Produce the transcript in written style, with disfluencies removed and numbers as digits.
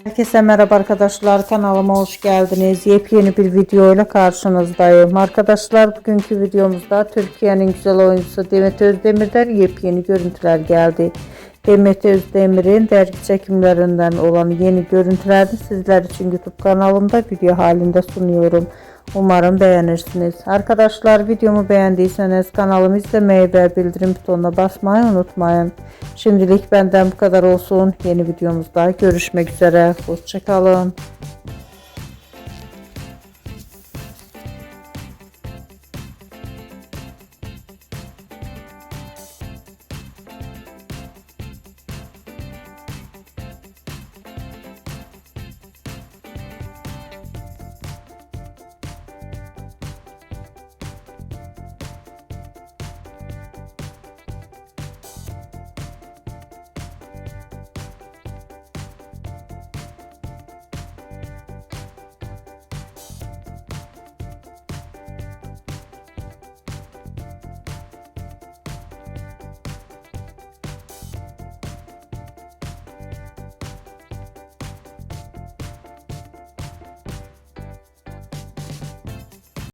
Herkese merhaba arkadaşlar, kanalıma hoş geldiniz. Yepyeni bir video ile karşınızdayım. Arkadaşlar, bugünkü videomuzda Türkiye'nin güzel oyuncusu Demet Özdemir'den yepyeni görüntüler geldi. Demet Özdemir'in dergi çekimlerinden olan yeni görüntüleri sizler için YouTube kanalımda video halinde sunuyorum. Umarım beğenirsiniz. Arkadaşlar, videomu beğendiyseniz kanalımı izlemeyi ve bildirim butonuna basmayı unutmayın. Şimdilik benden bu kadar olsun. Yeni videomuzda görüşmek üzere. Hoşça kalın.